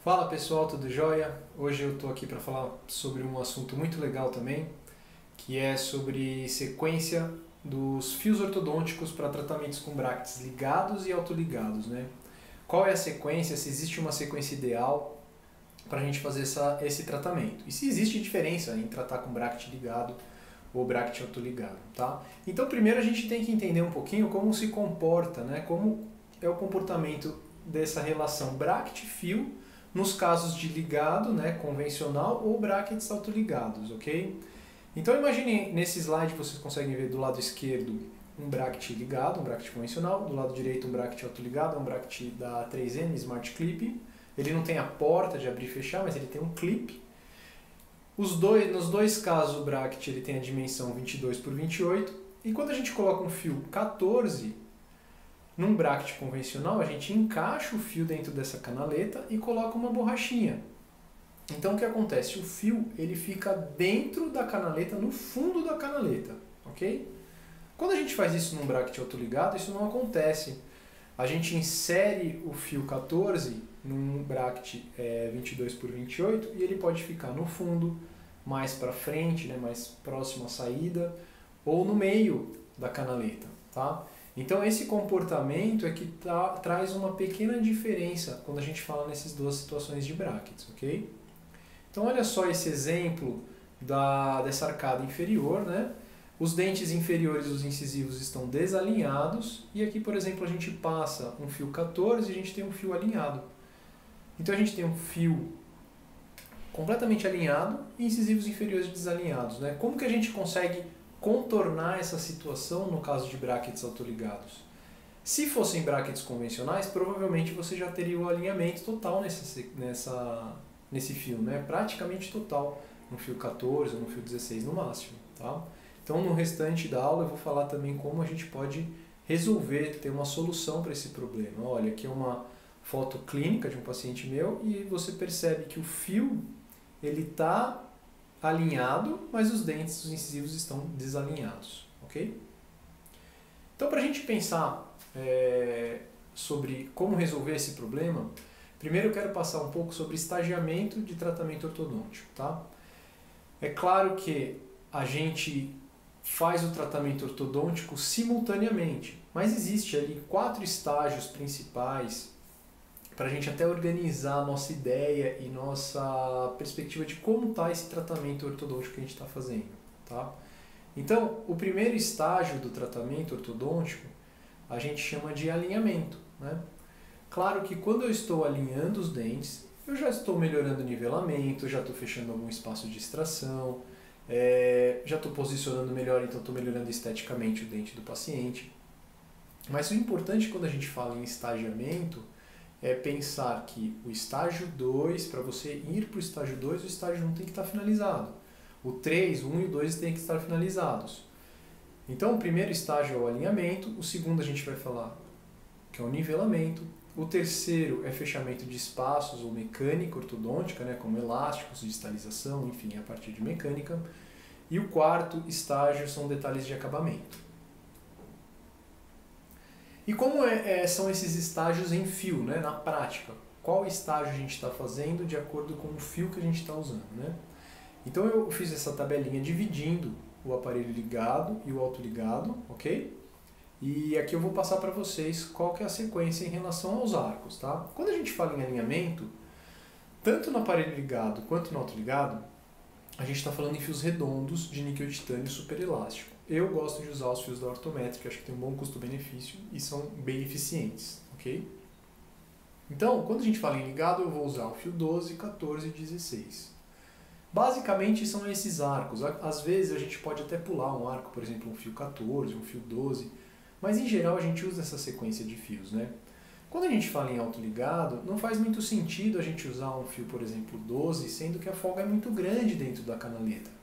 Fala pessoal, tudo jóia? Hoje eu estou aqui para falar sobre um assunto muito legal também, que é sobre sequência dos fios ortodônticos para tratamentos com brackets ligados e autoligados, né? Qual é a sequência, se existe uma sequência ideal para a gente fazer esse tratamento? E se existe diferença em tratar com bracket ligado ou bracket autoligado, tá? Então primeiro a gente tem que entender um pouquinho como se comporta, né? Como é o comportamento dessa relação bracket-fio nos casos de ligado, né, convencional ou brackets autoligados, ok? Então imagine nesse slide vocês conseguem ver do lado esquerdo um bracket ligado, um bracket convencional, do lado direito um bracket autoligado, um bracket da 3M Smart Clip. Ele não tem a porta de abrir e fechar, mas ele tem um clip. Nos dois casos o bracket ele tem a dimensão 22 por 28, e quando a gente coloca um fio 14 num bracket convencional, a gente encaixa o fio dentro dessa canaleta e coloca uma borrachinha. Então o que acontece? O fio ele fica dentro da canaleta, no fundo da canaleta, ok? Quando a gente faz isso num bracket autoligado, isso não acontece. A gente insere o fio 14 num bracket 22 por 28 e ele pode ficar no fundo, mais para frente, né, mais próximo à saída, ou no meio da canaleta, tá? Então esse comportamento é que traz uma pequena diferença quando a gente fala nessas duas situações de brackets, ok? Então olha só esse exemplo dessa arcada inferior, né? Os dentes inferiores dos incisivos estão desalinhados e aqui, por exemplo, a gente passa um fio 14 e a gente tem um fio alinhado. Então a gente tem um fio completamente alinhado e incisivos inferiores desalinhados, né? Como que a gente consegue contornar essa situação no caso de brackets autoligados? Se fossem brackets convencionais, provavelmente você já teria o alinhamento total nesse fio, né? Praticamente total, no fio 14 ou no fio 16 no máximo, tá? Então no restante da aula eu vou falar também como a gente pode resolver, ter uma solução para esse problema. Olha, aqui é uma foto clínica de um paciente meu e você percebe que o fio ele está alinhado, mas os dentes, os incisivos estão desalinhados, ok? Então, para a gente pensar sobre como resolver esse problema, primeiro eu quero passar um pouco sobre estagiamento de tratamento ortodôntico, tá? É claro que a gente faz o tratamento ortodôntico simultaneamente, mas existe ali 4 estágios principais para a gente até organizar a nossa ideia e nossa perspectiva de como está esse tratamento ortodôntico que a gente está fazendo, tá? Então, o primeiro estágio do tratamento ortodôntico a gente chama de alinhamento, né? Claro que quando eu estou alinhando os dentes, eu já estou melhorando o nivelamento, já estou fechando algum espaço de extração, já estou posicionando melhor, então estou melhorando esteticamente o dente do paciente. Mas o importante quando a gente fala em estagiamento é pensar que o estágio 2, para você ir para o estágio 2, o estágio 1 tem que estar finalizado. O 3, o 1 e o 2 têm que estar finalizados. Então o primeiro estágio é o alinhamento, o segundo a gente vai falar que é o nivelamento, o terceiro é fechamento de espaços ou mecânica ortodôntica, né, como elásticos, distalização, enfim, a partir de mecânica. E o quarto estágio são detalhes de acabamento. E como são esses estágios em fio, né, na prática? Qual estágio a gente está fazendo de acordo com o fio que a gente está usando, né? Então eu fiz essa tabelinha dividindo o aparelho ligado e o autoligado, ok? E aqui eu vou passar para vocês qual que é a sequência em relação aos arcos, tá? Quando a gente fala em alinhamento, tanto no aparelho ligado quanto no autoligado, a gente está falando em fios redondos de níquel titânio super elástico. Eu gosto de usar os fios da Ortometric, acho que tem um bom custo-benefício e são bem eficientes, ok? Então, quando a gente fala em ligado, eu vou usar o fio 12, 14 e 16. Basicamente são esses arcos. Às vezes a gente pode até pular um arco, por exemplo, um fio 14, um fio 12, mas em geral a gente usa essa sequência de fios, né? Quando a gente fala em autoligado, não faz muito sentido a gente usar um fio, por exemplo, 12, sendo que a folga é muito grande dentro da canaleta.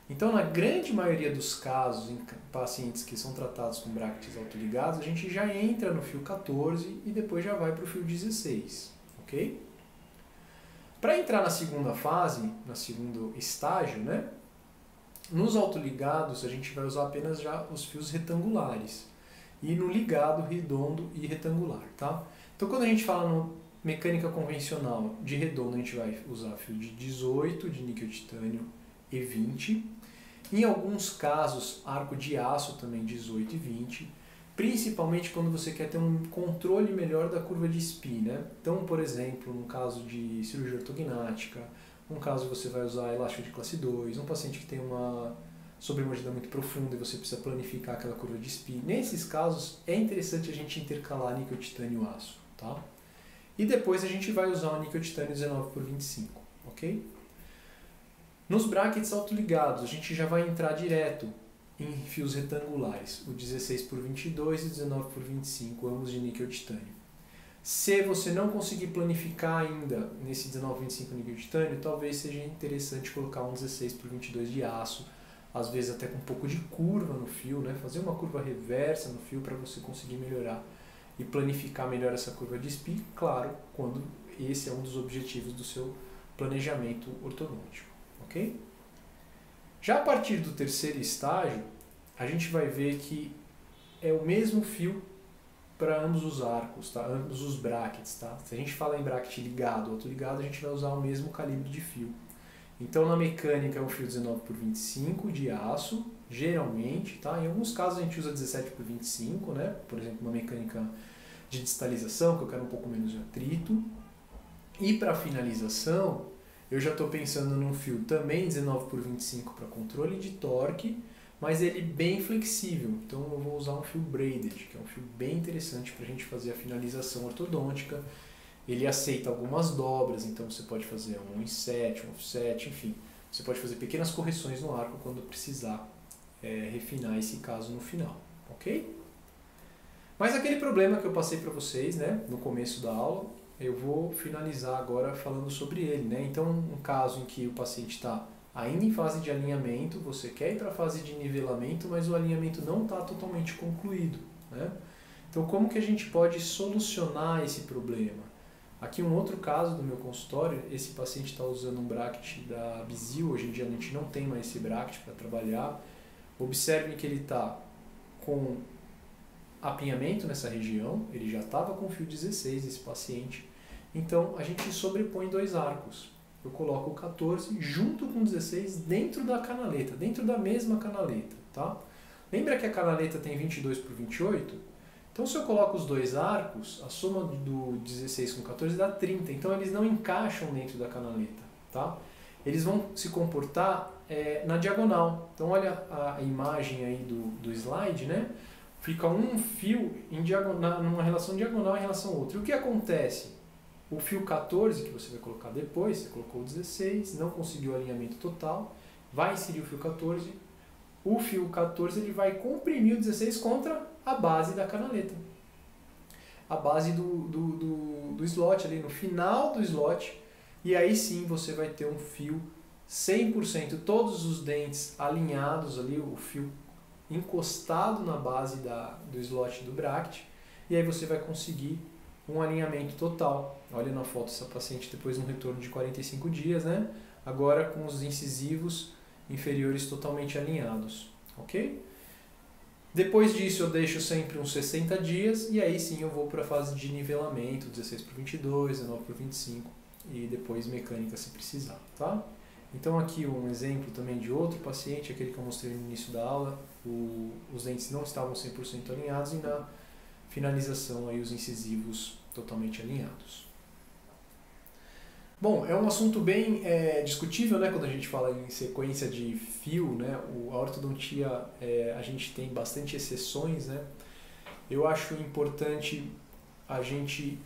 Então, na grande maioria dos casos, em pacientes que são tratados com brackets autoligados, a gente já entra no fio 14 e depois já vai para o fio 16, ok? Para entrar na segunda fase, no segundo estágio, né? Nos autoligados a gente vai usar apenas já os fios retangulares. E no ligado, redondo e retangular, tá? Então quando a gente fala mecânica convencional de redondo a gente vai usar fio de 18 de níquel titânio e 20. Em alguns casos, arco de aço também 18 e 20. Principalmente quando você quer ter um controle melhor da curva de SPI, né? Então, por exemplo, no caso de cirurgia ortognática, um caso você vai usar elástico de classe 2, um paciente que tem uma sobremordida muito profunda e você precisa planificar aquela curva de SPI. Nesses casos, é interessante a gente intercalar níquel titânio e aço, tá? E depois a gente vai usar o níquel titânio 19 por 25, ok? Nos brackets autoligados, a gente já vai entrar direto em fios retangulares, o 16 por 22 e 19 por 25, ambos de níquel titânio. Se você não conseguir planificar ainda nesse 19 por 25 níquel titânio, talvez seja interessante colocar um 16 por 22 de aço, às vezes até com um pouco de curva no fio, né? Fazer uma curva reversa no fio para você conseguir melhorar e planificar melhor essa curva de SPI, claro, quando esse é um dos objetivos do seu planejamento ortodôntico, ok? Já a partir do terceiro estágio, a gente vai ver que é o mesmo fio para ambos os arcos, tá? Ambos os brackets. Tá? Se a gente fala em bracket ligado ou autoligado, a gente vai usar o mesmo calibre de fio. Então, na mecânica é um fio 19 por 25 de aço, geralmente. Tá? Em alguns casos a gente usa 17 por 25, né? Por exemplo, uma mecânica de distalização, que eu quero um pouco menos de atrito. E para finalização, eu já estou pensando num fio também 19 por 25 para controle de torque, mas ele bem flexível. Então eu vou usar um fio braided, que é um fio bem interessante para a gente fazer a finalização ortodôntica. Ele aceita algumas dobras, então você pode fazer um inset, um offset, enfim. Você pode fazer pequenas correções no arco quando precisar refinar esse caso no final, ok? Mas aquele problema que eu passei para vocês, né, no começo da aula, eu vou finalizar agora falando sobre ele, né? Então, um caso em que o paciente está ainda em fase de alinhamento, você quer ir para a fase de nivelamento, mas o alinhamento não está totalmente concluído, né? Então, como que a gente pode solucionar esse problema? Aqui um outro caso do meu consultório, esse paciente está usando um bracket da Bizil, hoje em dia a gente não tem mais esse bracket para trabalhar. Observem que ele está com apinhamento nessa região, ele já estava com fio 16, esse paciente. Então a gente sobrepõe dois arcos. Eu coloco o 14 junto com o 16 dentro da canaleta, dentro da mesma canaleta, tá? Lembra que a canaleta tem 22 por 28? Então se eu coloco os dois arcos, a soma do 16 com 14 dá 30, então eles não encaixam dentro da canaleta, tá? Eles vão se comportar na diagonal. Então olha a imagem aí do slide, né? Fica um fio em diagonal, numa relação diagonal em relação ao outro. E o que acontece? O fio 14, que você vai colocar depois, você colocou o 16, não conseguiu o alinhamento total, vai inserir o fio 14. O fio 14 ele vai comprimir o 16 contra a base da canaleta. A base do slot, ali no final do slot. E aí sim você vai ter um fio 100%, todos os dentes alinhados ali, o fio encostado na base do slot do bracket, e aí você vai conseguir um alinhamento total. Olha na foto essa paciente depois de um retorno de 45 dias, né? Agora com os incisivos inferiores totalmente alinhados, ok? Depois disso eu deixo sempre uns 60 dias e aí sim eu vou para a fase de nivelamento, 16 por 22, 19 por 25 e depois mecânica se precisar, tá? Então aqui um exemplo também de outro paciente, aquele que eu mostrei no início da aula, os dentes não estavam 100% alinhados e na finalização aí os incisivos totalmente alinhados. Bom, é um assunto bem discutível, né, quando a gente fala em sequência de fio, né, a ortodontia a gente tem bastante exceções, né, eu acho importante a gente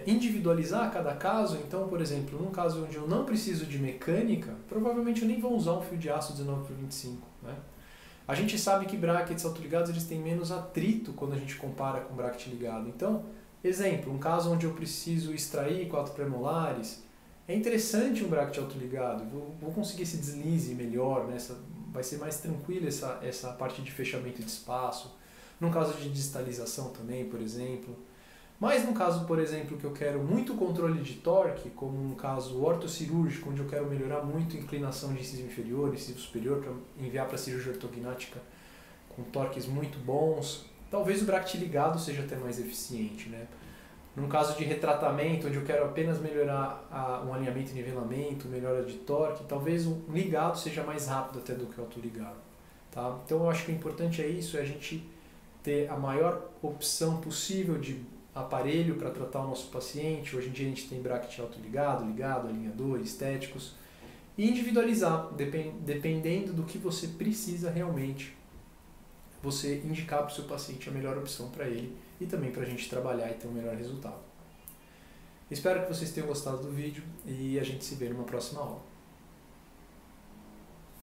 individualizar cada caso. Então, por exemplo, num caso onde eu não preciso de mecânica, provavelmente eu nem vou usar um fio de aço 19 por 25, né? A gente sabe que brackets autoligados eles têm menos atrito quando a gente compara com bracket ligado. Então, exemplo, um caso onde eu preciso extrair 4 premolares, é interessante um bracket autoligado, vou conseguir esse deslize melhor, né? Vai ser mais tranquilo essa parte de fechamento de espaço. Num caso de distalização também, por exemplo. Mas no caso, por exemplo, que eu quero muito controle de torque, como um caso ortocirúrgico, onde eu quero melhorar muito a inclinação de incisivo inferior e incisivo superior para enviar para a cirurgia ortognática com torques muito bons, talvez o bracket ligado seja até mais eficiente, né? Num caso de retratamento, onde eu quero apenas melhorar um alinhamento e nivelamento, melhora de torque, talvez um ligado seja mais rápido até do que o autoligado. Tá? Então eu acho que o importante é isso, é a gente ter a maior opção possível de aparelho para tratar o nosso paciente. Hoje em dia a gente tem bracket autoligado, ligado, alinhador, estéticos. E individualizar, dependendo do que você precisa realmente, você indicar para o seu paciente a melhor opção para ele e também para a gente trabalhar e ter um melhor resultado. Espero que vocês tenham gostado do vídeo e a gente se vê numa próxima aula.